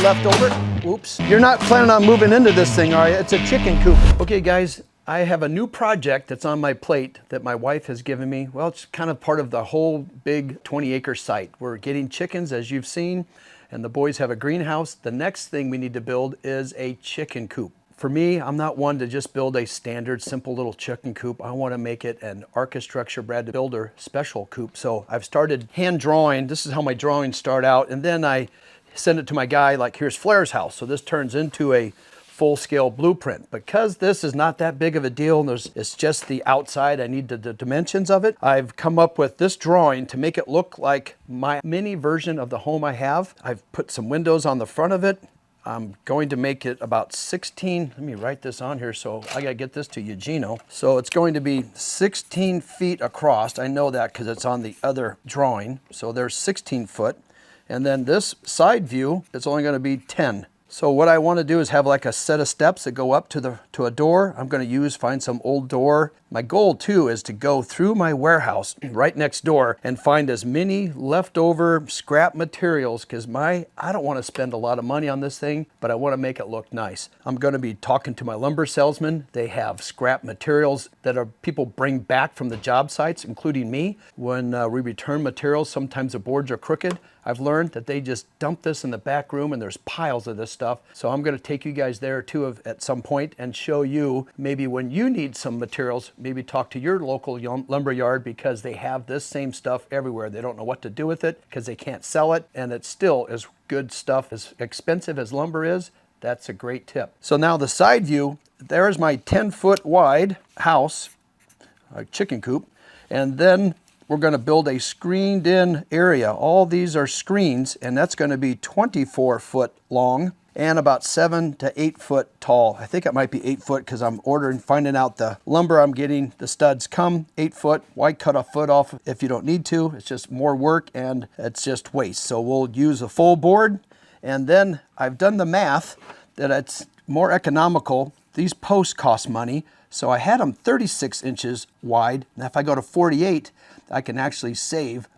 left over. Oops. You're not planning on moving into this thing, are you? It's a chicken coop. Okay, guys, I have a new project that's on my plate that my wife has given me. Well, it's kind of part of the whole big 20-acre site. We're getting chickens, as you've seen, and the boys have a greenhouse. The next thing we need to build is a chicken coop. For me, I'm not one to just build a standard, simple little chicken coop. I want to make it an Archistructure Brad Builder special coop. So I've started hand drawing. This is how my drawings start out. And then I send it to my guy, like, here's Flair's house. So this turns into a full-scale blueprint. Because this is not that big of a deal, and it's just the outside, I need the dimensions of it. I've come up with this drawing to make it look like my mini version of the home I have. I've put some windows on the front of it. I'm going to make it about 16, let me write this on here, so I gotta get this to Eugenio. So it's going to be 16 feet across. I know that because it's on the other drawing. So there's 16 foot. And then this side view is only gonna be 10. So what I want to do is have like a set of steps that go up to a door. I'm going to find some old door. My goal too is to go through my warehouse right next door and find as many leftover scrap materials, because I don't want to spend a lot of money on this thing, but I want to make it look nice. I'm going to be talking to my lumber salesman. They have scrap materials that people bring back from the job sites, including me. When we return materials, sometimes the boards are crooked. I've learned that they just dump this in the back room and there's piles of this stuff. So I'm going to take you guys there too at some point and show you maybe when you need some materials, maybe talk to your local lumber yard, because they have this same stuff everywhere. They don't know what to do with it because they can't sell it, and it still is good stuff. As expensive as lumber is, that's a great tip. So now the side view, there's my 10-foot wide house, a chicken coop, and then we're going to build a screened in area. All these are screens, and that's going to be 24 foot long and about 7 to 8 foot tall. I think it might be 8 foot because I'm finding out the lumber I'm getting, the studs come 8 foot. Why cut a foot off if you don't need to? It's just more work and it's just waste. So we'll use a full board. And then I've done the math that it's more economical. These posts cost money. So I had them 36 inches wide. Now if I go to 48, I can actually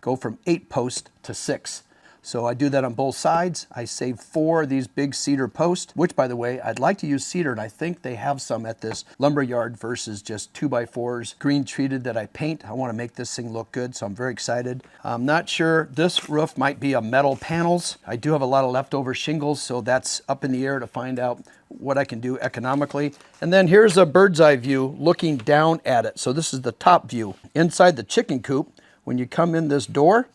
go from 8 posts to 6. So I do that on both sides. I save 4 of these big cedar posts, which, by the way, I'd like to use cedar, and I think they have some at this lumber yard versus just 2x4s, green treated, that I paint. I want to make this thing look good, so I'm very excited. I'm not sure. This roof might be a metal panels. I do have a lot of leftover shingles, so that's up in the air to find out what I can do economically. And then here's a bird's eye view looking down at it. So this is the top view. Inside the chicken coop, when you come in this door,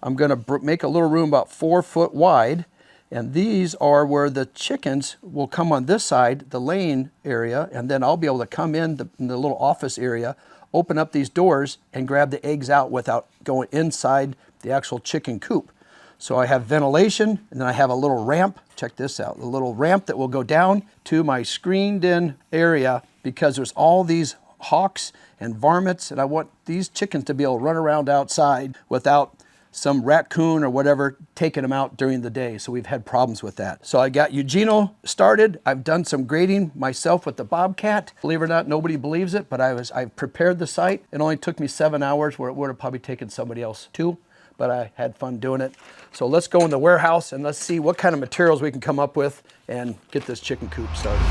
I'm going to make a little room about 4 foot wide, and these are where the chickens will come on this side, the laying area, and then I'll be able to come in the little office area, open up these doors, and grab the eggs out without going inside the actual chicken coop. So I have ventilation, and then I have a little ramp. Check this out, a little ramp that will go down to my screened in area, because there's all these hawks and varmints, and I want these chickens to be able to run around outside without some raccoon or whatever taking them out during the day. So we've had problems with that. So I got Eugenio started. I've done some grading myself with the Bobcat. Believe it or not, nobody believes it, but I prepared the site. It only took me 7 hours, where it would have probably taken somebody else 2, but I had fun doing it. So let's go in the warehouse and let's see what kind of materials we can come up with and get this chicken coop started.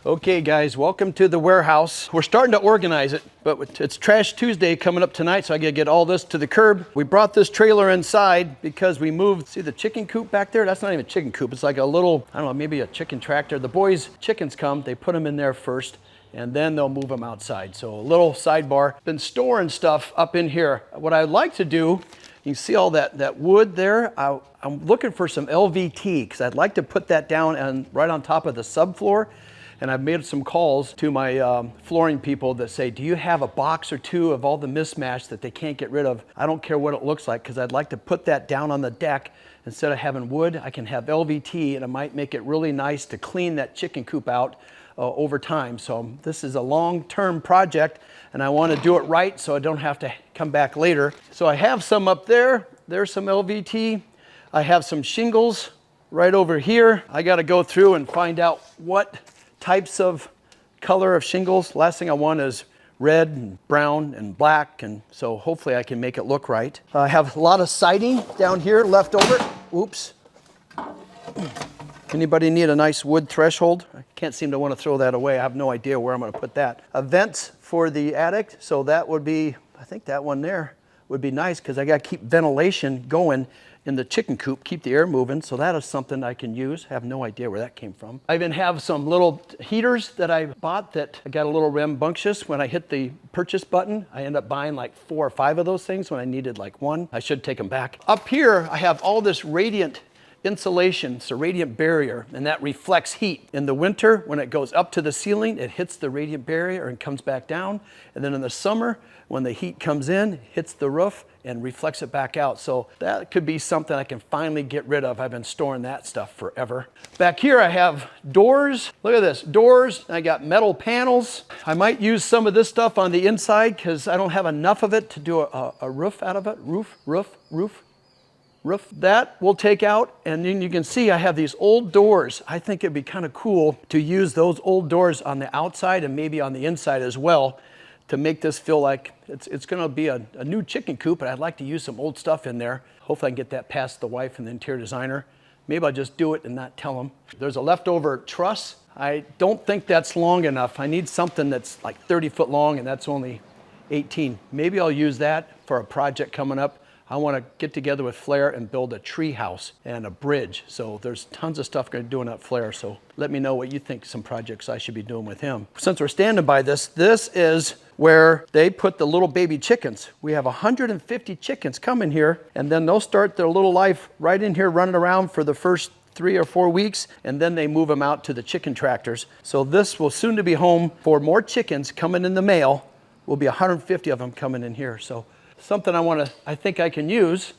Okay guys, welcome to the warehouse. We're starting to organize it, but it's Trash Tuesday coming up tonight, so I gotta get all this to the curb. We brought this trailer inside because we moved, see the chicken coop back there? That's not even a chicken coop, it's like a little, I don't know, maybe a chicken tractor. The boys' chickens come, they put them in there first, and then they'll move them outside. So a little sidebar. Been storing stuff up in here. What I'd like to do, you can see all that wood there. I'm looking for some LVT, because I'd like to put that down and right on top of the subfloor. And I've made some calls to my flooring people that say, do you have a box or 2 of all the mismatch that they can't get rid of? I don't care what it looks like, because I'd like to put that down on the deck. Instead of having wood, I can have LVT, and it might make it really nice to clean that chicken coop out over time. So this is a long-term project, and I want to do it right so I don't have to come back later. So I have some up there. There's some LVT. I have some shingles right over here. I got to go through and find out what types of color of shingles. Last thing I want is red and brown and black, and so hopefully I can make it look right. I have a lot of siding down here left over. Oops. Anybody need a nice wood threshold? I can't seem to want to throw that away. I have no idea where I'm going to put that. Vents for the attic, so that would be, I think that one there would be nice because I got to keep ventilation going in the chicken coop, keep the air moving, so that is something I can use. I have no idea where that came from. I even have some little heaters that I bought that I got a little rambunctious when I hit the purchase button. I ended up buying like 4 or 5 of those things when I needed like 1. I should take them back. Up here, I have all this radiant insulation, it's a radiant barrier, and that reflects heat. In the winter, when it goes up to the ceiling, it hits the radiant barrier and comes back down. And then in the summer, when the heat comes in, it hits the roof and reflects it back out. So that could be something I can finally get rid of. I've been storing that stuff forever. Back here I have doors. Look at this, doors. I got metal panels. I might use some of this stuff on the inside because I don't have enough of it to do a roof out of it. Roof. That we'll take out, and then you can see I have these old doors. I think it'd be kind of cool to use those old doors on the outside and maybe on the inside as well to make this feel like it's going to be a new chicken coop, but I'd like to use some old stuff in there. Hopefully I can get that past the wife and the interior designer. Maybe I'll just do it and not tell them. There's a leftover truss. I don't think that's long enough. I need something that's like 30 foot long, and that's only 18. Maybe I'll use that for a project coming up. I want to get together with Flair and build a tree house and a bridge. So there's tons of stuff going to do in that Flair. So let me know what you think some projects I should be doing with him. Since we're standing by this, this is where they put the little baby chickens. We have 150 chickens coming here, and then they'll start their little life right in here running around for the first 3 or 4 weeks, and then they move them out to the chicken tractors. So this will soon to be home for more chickens coming in the mail. Will be 150 of them coming in here. So something I think I can use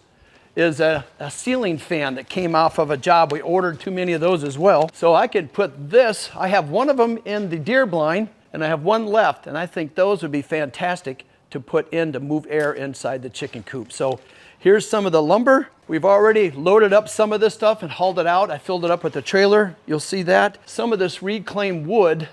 is a ceiling fan that came off of a job. We ordered too many of those as well. So I could put this, I have one of them in the deer blind and I have one left, and I think those would be fantastic to put in to move air inside the chicken coop. So here's some of the lumber. We've already loaded up some of this stuff and hauled it out. I filled it up with the trailer. You'll see that. Some of this reclaimed wood,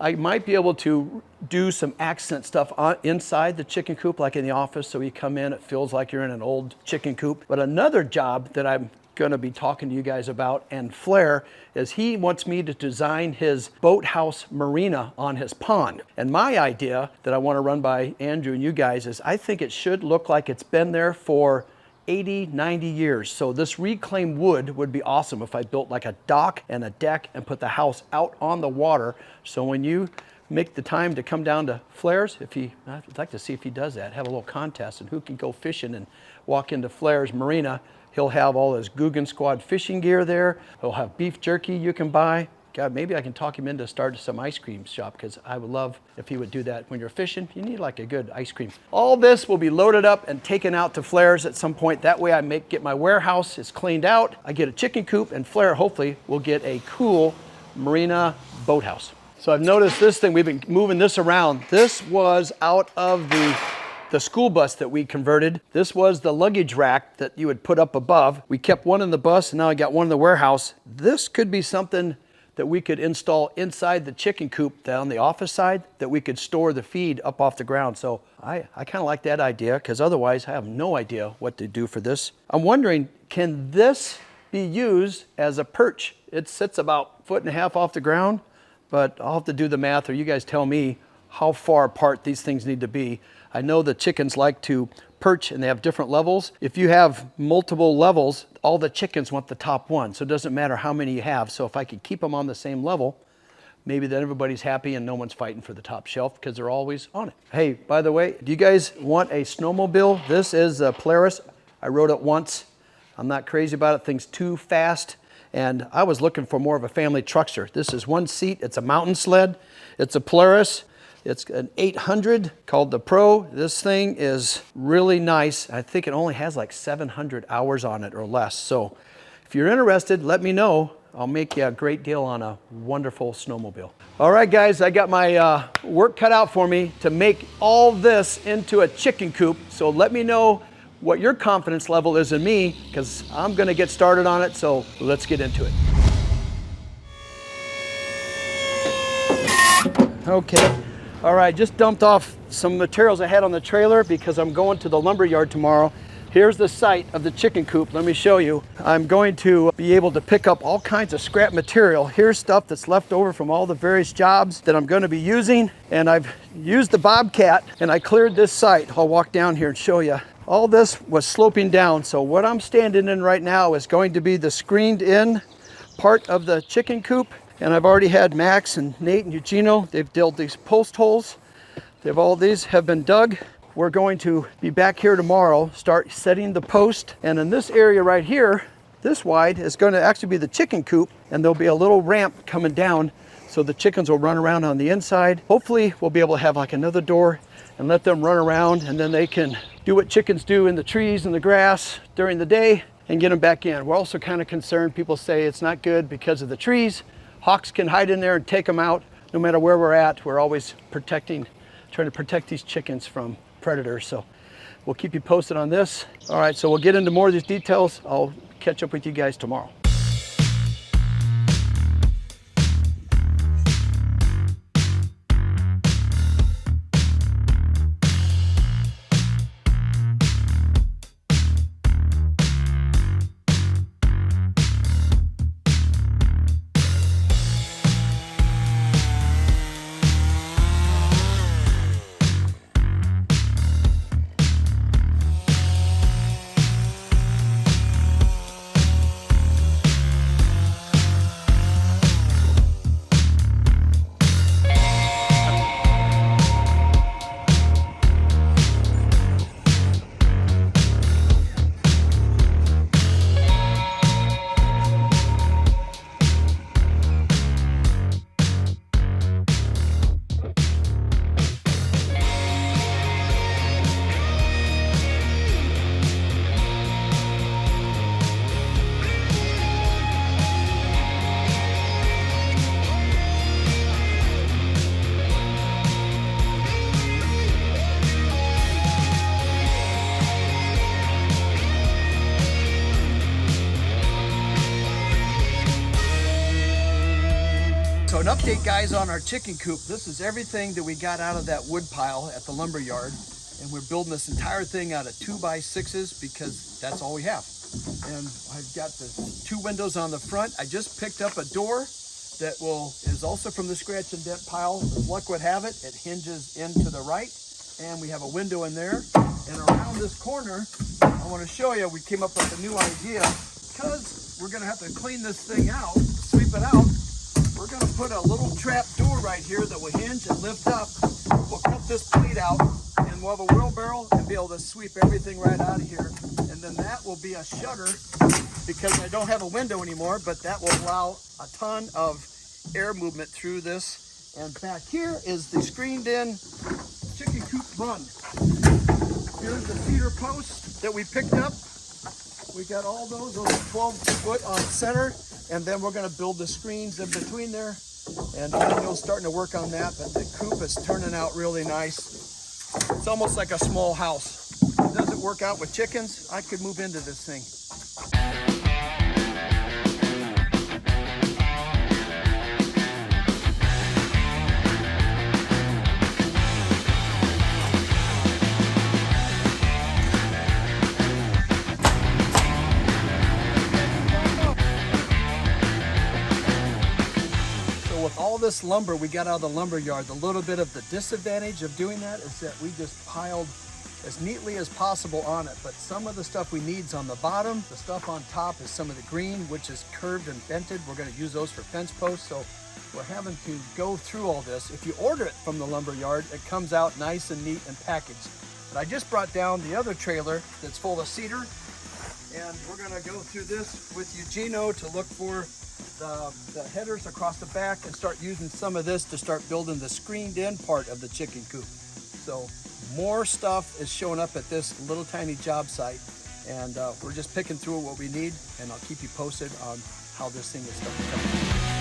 I might be able to do some accent stuff inside the chicken coop, like in the office, so you come in, it feels like you're in an old chicken coop. But another job that I'm gonna be talking to you guys about, and Flair, is he wants me to design his boathouse marina on his pond. And my idea that I wanna run by Andrew and you guys is I think it should look like it's been there for 80, 90 years. So this reclaimed wood would be awesome if I built like a dock and a deck and put the house out on the water. So when you make the time to come down to Flair's, I'd like to see if he does that, have a little contest and who can go fishing and walk into Flair's marina. He'll have all his Guggen Squad fishing gear there. He'll have beef jerky you can buy. God, maybe I can talk him into starting some ice cream shop, because I would love if he would do that. When you're fishing, you need like a good ice cream. All this will be loaded up and taken out to Flair's at some point. That way I get my warehouse is cleaned out. I get a chicken coop, and Flair hopefully will get a cool marina boathouse. So I've noticed this thing, we've been moving this around. This was out of the school bus that we converted. This was the luggage rack that you would put up above. We kept one in the bus, and now I got one in the warehouse. This could be something that we could install inside the chicken coop down the office side, that we could store the feed up off the ground. So I kind of like that idea, because otherwise I have no idea what to do for this. I'm wondering, can this be used as a perch? It sits about 1.5 feet off the ground, but I'll have to do the math, or you guys tell me how far apart these things need to be. I know the chickens like to perch, and they have different levels. If you have multiple levels, all the chickens want the top one, so it doesn't matter how many you have. So if I could keep them on the same level, maybe then everybody's happy and no one's fighting for the top shelf, because they're always on it. Hey, by the way, do you guys want a snowmobile? This is a Polaris. I rode it once. I'm not crazy about it. Thing's too fast, and I was looking for more of a family truckster. This is one seat. It's a mountain sled. It's a Polaris. It's an 800 called the Pro. This thing is really nice. I think it only has like 700 hours on it or less. So if you're interested, let me know. I'll make you a great deal on a wonderful snowmobile. All right, guys, I got my work cut out for me to make all this into a chicken coop. So let me know what your confidence level is in me, because I'm gonna get started on it. So let's get into it. Okay. All right, just dumped off some materials I had on the trailer because I'm going to the lumber yard tomorrow. Here's the site of the chicken coop. Let me show you. I'm going to be able to pick up all kinds of scrap material. Here's stuff that's left over from all the various jobs that I'm going to be using. And I've used the Bobcat and I cleared this site. I'll walk down here and show you. All this was sloping down. So what I'm standing in right now is going to be the screened in part of the chicken coop. And I've already had Max and Nate and Eugenio. They've drilled these post holes. All these have been dug. We're going to be back here tomorrow, start setting the post. And in this area right here, this wide, is going to actually be the chicken coop. And there'll be a little ramp coming down so the chickens will run around on the inside. Hopefully we'll be able to have like another door and let them run around, and then they can do what chickens do in the trees and the grass during the day and get them back in. We're also kind of concerned. People say it's not good because of the trees. Hawks can hide in there and take them out. No matter where we're at, we're always trying to protect these chickens from predators. So we'll keep you posted on this. All right, so we'll get into more of these details. I'll catch up with you guys tomorrow. So an update, guys, on our chicken coop. This is everything that we got out of that wood pile at the lumber yard. And we're building this entire thing out of 2x6s because that's all we have. And I've got the 2 windows on the front. I just picked up a door that is also from the scratch and dent pile. As luck would have it, it hinges into the right. And we have a window in there. And around this corner, I want to show you, we came up with a new idea. Because we're going to have to clean this thing out, sweep it out. We're going to put a little trap door right here that will hinge and lift up. We'll cut this plate out and we'll have a wheelbarrow and be able to sweep everything right out of here. And then that will be a shutter because I don't have a window anymore, but that will allow a ton of air movement through this. And back here is the screened in chicken coop run. Here's the cedar posts that we picked up. We got all those 12 foot on center. And then we're going to build the screens in between there. And Daniel's starting to work on that, but the coop is turning out really nice. It's almost like a small house. Does it work out with chickens? I could move into this thing. All this lumber we got out of the lumber yard, a little bit of the disadvantage of doing that is that we just piled as neatly as possible on it. But some of the stuff we need is on the bottom. The stuff on top is some of the green, which is curved and bented. We're going to use those for fence posts. So we're having to go through all this. If you order it from the lumber yard, it comes out nice and neat and packaged. But I just brought down the other trailer that's full of cedar. And we're going to go through this with Eugenio to look for the headers across the back and start using some of this to start building the screened in part of the chicken coop. So more stuff is showing up at this little tiny job site, and we're just picking through what we need, and I'll keep you posted on how this thing is starting to come.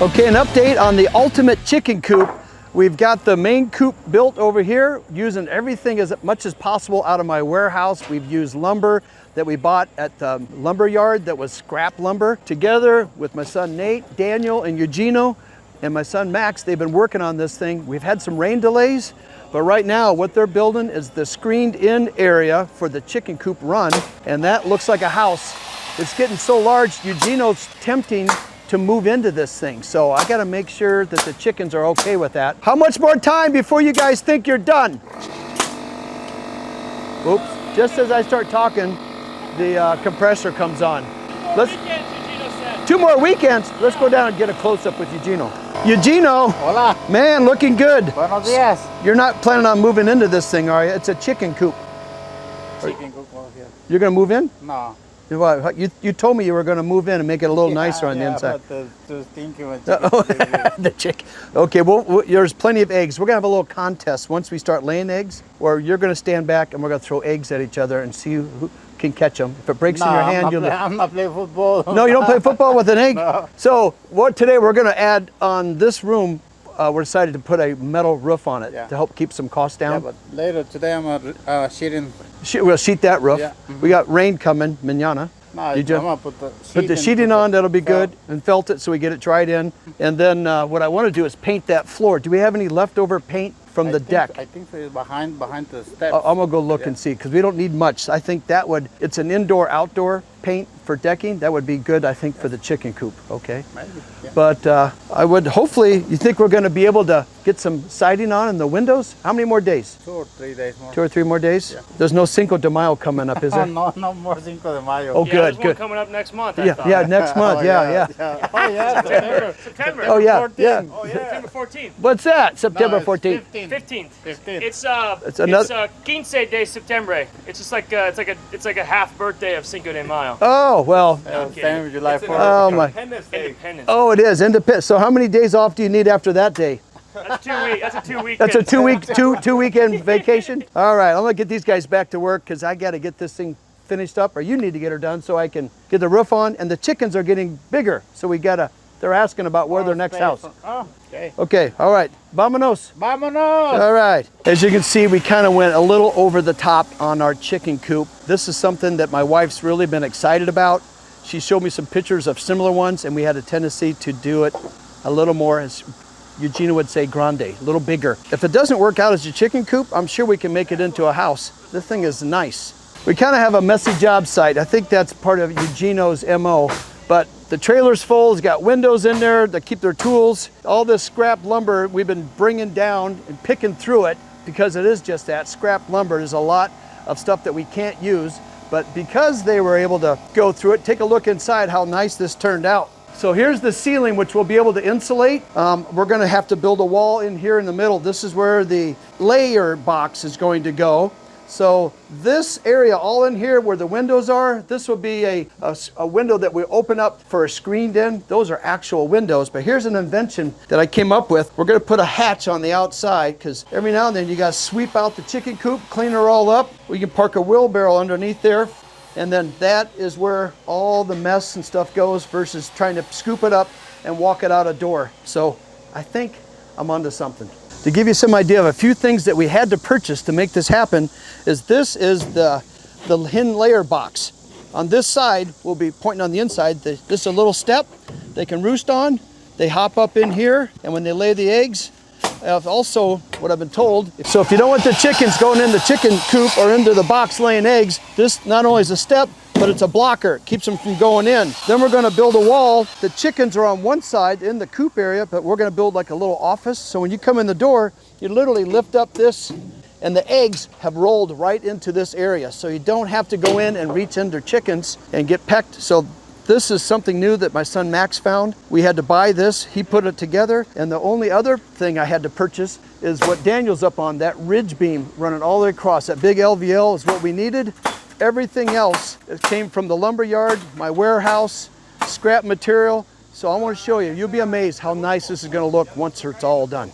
Okay, an update on the ultimate chicken coop. We've got the main coop built over here, using everything as much as possible out of my warehouse. We've used lumber that we bought at the lumber yard that was scrap lumber. Together with my son Nate, Daniel, and Eugenio, and my son Max, they've been working on this thing. We've had some rain delays, but right now what they're building is the screened in area for the chicken coop run, and that looks like a house. It's getting so large, Eugenio's tempting to move into this thing. So I gotta make sure that the chickens are okay with that. How much more time before you guys think you're done? Oops, just as I start talking, the compressor comes on. Let's, 2 more weekends. Let's go down and get a close-up with Eugenio. Eugenio, Hola. Man, looking good. Buenos dias. You're not planning on moving into this thing, are you? It's a chicken coop. Chicken coop over here. You're gonna move in? No. You told me you were going to move in and make it a little nicer on the inside. But the stinking with the chicken. Okay, well, there's plenty of eggs. We're going to have a little contest once we start laying eggs, where you're going to stand back and we're going to throw eggs at each other and see who can catch them. If it breaks in your hand, I'm not playing football. No, you don't play football with an egg? No. So today we're going to add on this room, we're decided to put a metal roof on it to help keep some costs down. Yeah, but later today I'm sheeting. We'll sheet that roof. Yeah. We got rain coming, mañana. No, I'm gonna put the sheeting on, that'll be good, and felt it so we get it dried in. And then what I want to do is paint that floor. Do we have any leftover paint from the deck? I think it's behind the steps. I'm gonna go look and see, because we don't need much. I think that it's an indoor-outdoor paint for decking. That would be good, I think, for the chicken coop, okay? Maybe, yeah. But I would, hopefully, you think we're gonna be able to get some siding on in the windows? How many more days? 2 or 3 days more. 2 or 3 more days? Yeah. There's no Cinco de Mayo coming up, is there? No more Cinco de Mayo. Oh, Yeah, good, there's good. one coming up next month. Yeah, next month, yeah. Oh yeah, September. Oh, yeah, 14th. yeah. Oh, yeah. September 14th. What's that? September No, 14th? 15th. 15th. It's another- Quince de Septembre. It's just like it's like a half birthday of Cinco de Mayo. Oh, well. Same with July 4th. Oh, my. Independence. Oh, it is independent. So how many days off do you need after that day? That's 2 weeks. That's a 2 week. That's a two weekend vacation. All right, I'm gonna get these guys back to work because I got to get this thing finished up, or you need to get her done so I can get the roof on. And the chickens are getting bigger, so they're asking about where their next house. Oh, okay. Okay, all right, vámonos. Vámonos. All right. As you can see, we kind of went a little over the top on our chicken coop. This is something that my wife's really been excited about. She showed me some pictures of similar ones, and we had a tendency to do it a little more, as Eugenia would say, grande, a little bigger. If it doesn't work out as a chicken coop, I'm sure we can make it into a house. This thing is nice. We kind of have a messy job site. I think that's part of Eugenio's MO, but the trailer's full. It's got windows in there to keep their tools. All this scrap lumber we've been bringing down and picking through it, because it is just that, scrap lumber. There's a lot of stuff that we can't use, but because they were able to go through it, take a look inside how nice this turned out. So here's the ceiling, which we'll be able to insulate. We're gonna have to build a wall in here in the middle. This is where the layer box is going to go. So this area all in here where the windows are, this will be a window that we open up for a screened in. Those are actual windows, but here's an invention that I came up with. We're gonna put a hatch on the outside, because every now and then you gotta sweep out the chicken coop, clean her all up. We can park a wheelbarrow underneath there, and then that is where all the mess and stuff goes, versus trying to scoop it up and walk it out a door. So I think I'm onto something. To give you some idea of a few things that we had to purchase to make this happen, this is the hen layer box. On this side, we'll be pointing on the inside, this is a little step they can roost on. They hop up in here, and when they lay the eggs, also what I've been told, so if you don't want the chickens going in the chicken coop or into the box laying eggs, this not only is a step, but it's a blocker. It keeps them from going in. Then we're gonna build a wall. The chickens are on one side in the coop area, but we're gonna build like a little office. So when you come in the door, you literally lift up this, and the eggs have rolled right into this area. So you don't have to go in and reach into chickens and get pecked. So this is something new that my son Max found. We had to buy this, he put it together. And the only other thing I had to purchase is what Daniel's up on, that ridge beam running all the way across. That big LVL is what we needed. Everything else, it came from the lumber yard, my warehouse, scrap material. So I want to show you, you'll be amazed how nice this is going to look once it's all done.